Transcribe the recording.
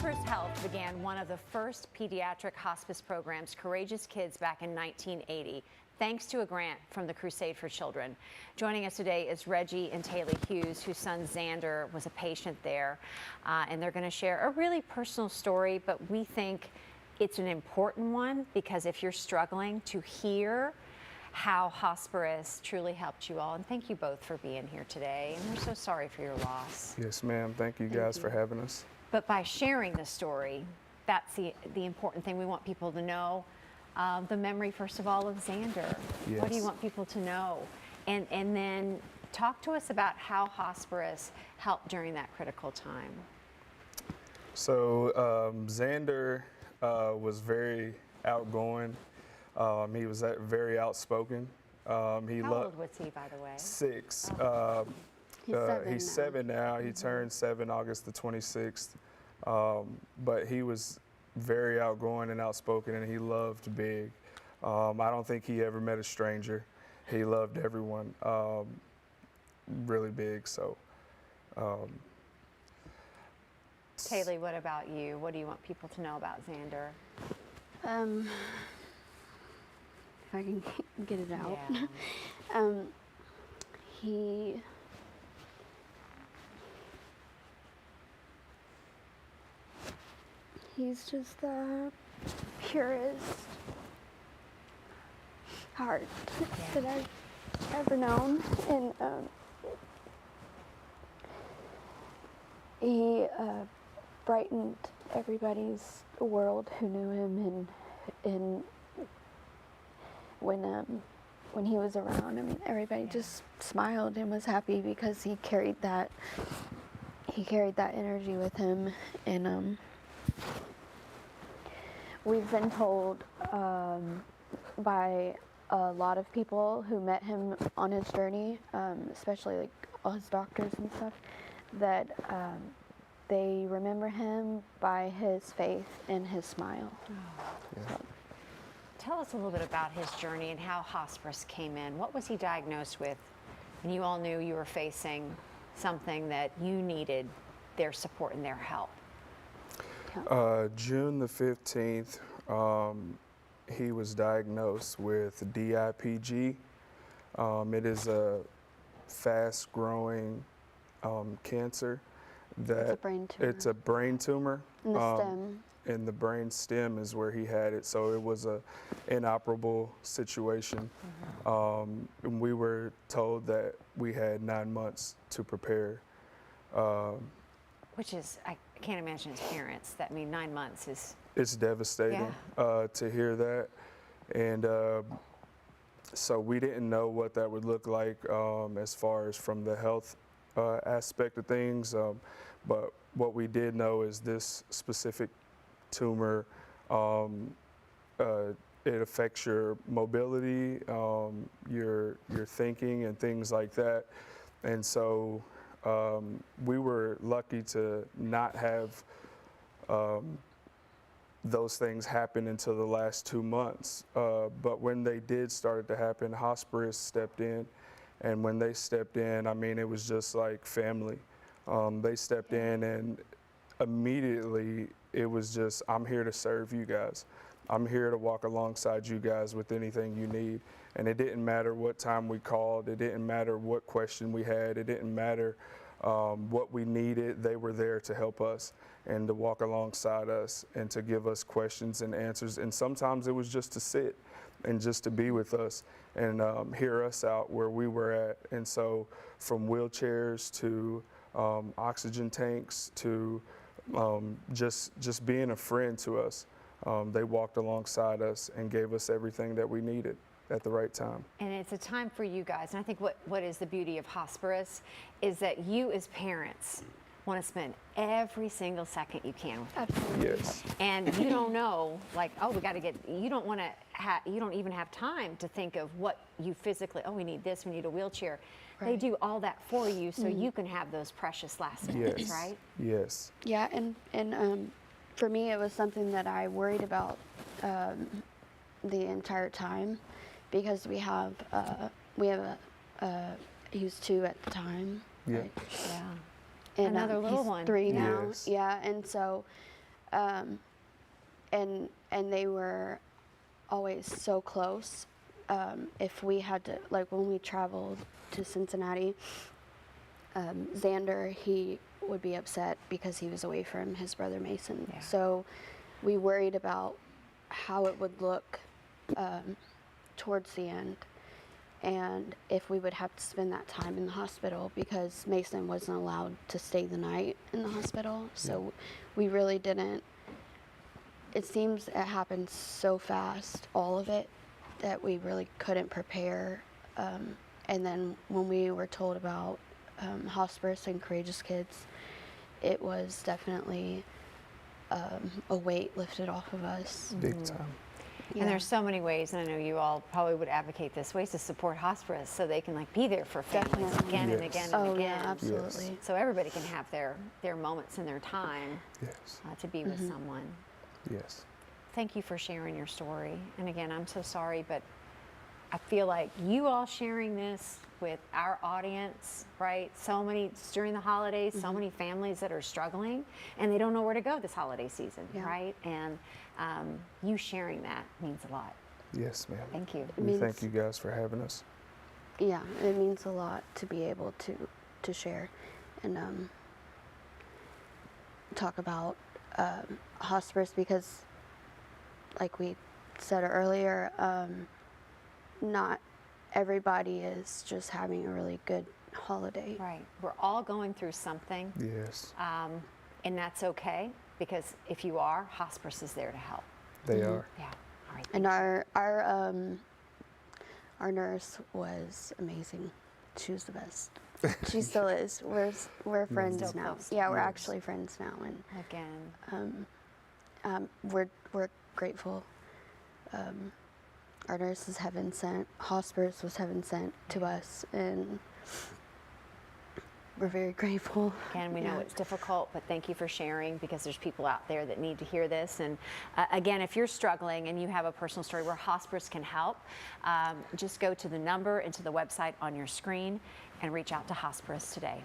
Xanders Health began one of the first pediatric hospice programs, Courageous Kids, back in 1980, thanks to a grant from the Crusade for Children. Joining us today is Reggie and Taylor Hughes, whose son Xander was a patient there, and they're going to share a really personal story, but we think it's an important one because if you're struggling, to hear how Hosparus truly helped you all. And thank you both for being here today. And we're so sorry for your loss. Yes, ma'am. Thank you guys for having us. But by sharing the story, that's the important thing we want people to know. The memory, first of all, of Xander. Yes. What do you want people to know? And then talk to us about how Hosparus helped during that critical time. So Xander was very outgoing. He was very outspoken. How old was he, by the way? 6. He's 7 now. He turned 7 August the 26th. But he was very outgoing and outspoken, and he loved big. I don't think he ever met a stranger. He loved everyone really big. So. Taylor, what about you? What do you want people to know about Xander? If I can get it out. Yeah. He's just the purest heart that I've ever known, and he brightened everybody's world who knew him, and when he was around, I mean, everybody just smiled and was happy because he carried that energy with him. And we've been told by a lot of people who met him on his journey, especially like all his doctors and stuff, that they remember him by his faith and his smile. Yeah. So. Tell us a little bit about his journey and how Hosparus came in. What was he diagnosed with? And you all knew you were facing something that you needed their support and their help. June the 15th, he was diagnosed with DIPG. It is a fast-growing cancer. It's a brain tumor. In the stem. In the brain stem is where he had it, so it was a inoperable situation. And we were told that we had 9 months to prepare. Which is, I can't imagine as parents, that 9 months is... It's devastating to hear that. And so we didn't know what that would look like as far as from the health aspect of things. But what we did know is this specific tumor, it affects your mobility, your thinking and things like that. And so we were lucky to not have those things happen until the last 2 months. But when they did start to happen, Hosparus stepped in. And when they stepped in, I mean, it was just like family. They stepped in, and immediately it was just, I'm here to serve you guys. I'm here to walk alongside you guys with anything you need. And it didn't matter what time we called. It didn't matter what question we had. It didn't matter what we needed. They were there to help us and to walk alongside us and to give us questions and answers. And sometimes it was just to sit and just to be with us and hear us out where we were at. And so from wheelchairs to oxygen tanks to just being a friend to us, they walked alongside us and gave us everything that we needed at the right time. And it's a time for you guys. And I think what is the beauty of Hosparus is that you as parents want to spend every single second you can with them. Absolutely. Yes. And you don't know, like, oh, we got to get, you don't want to you don't even have time to think of what you physically, oh, we need this, we need a wheelchair. Right. They do all that for you so you can have those precious last minutes, right? Yes. Yeah, and for me, it was something that I worried about the entire time, because we have he was 2 at the time. Yeah. Right? Yeah. And another little he's one. 3 now. Yes. Yeah, and so And they were always so close. If we had to, like when we traveled to Cincinnati, Xander, he would be upset because he was away from his brother Mason. Yeah. So we worried about how it would look towards the end, and if we would have to spend that time in the hospital, because Mason wasn't allowed to stay the night in the hospital. So we really didn't. It seems it happened so fast, all of it, that we really couldn't prepare. And then when we were told about Hosparus and Courageous Kids, it was definitely a weight lifted off of us. Big time. Yeah. And there's so many ways, and I know you all probably would advocate this, ways to support Hosparus so they can like be there for families Definitely. again and Yes. again and Oh again. yeah, absolutely. So everybody can have their moments and their time Yes. to be with someone. Yes. Thank you for sharing your story. And again, I'm so sorry, but I feel like you all sharing this with our audience, right? So many, during the holidays, so many families that are struggling and they don't know where to go this holiday season, Yeah. right? And you sharing that means a lot. Yes, ma'am. Thank you. We thank you guys for having us. Yeah, it means a lot to be able to share and talk about Hosparus, because like we said earlier, not everybody is just having a really good holiday. Right. We're all going through something, Yes. and that's okay, because if you are, Hosparus is there to help. They are. Yeah. All right. And our nurse was amazing. She was the best. She still is. We're friends Still now. close. Yeah, we're Yes. actually friends now, Again. and we're grateful. Our nurse is heaven sent. Hosparus was heaven sent to us, and we're very grateful. Again, we know Yeah. it's difficult, but thank you for sharing, because there's people out there that need to hear this. And again, if you're struggling and you have a personal story where Hosparus can help, just go to the number and to the website on your screen and reach out to Hosparus today.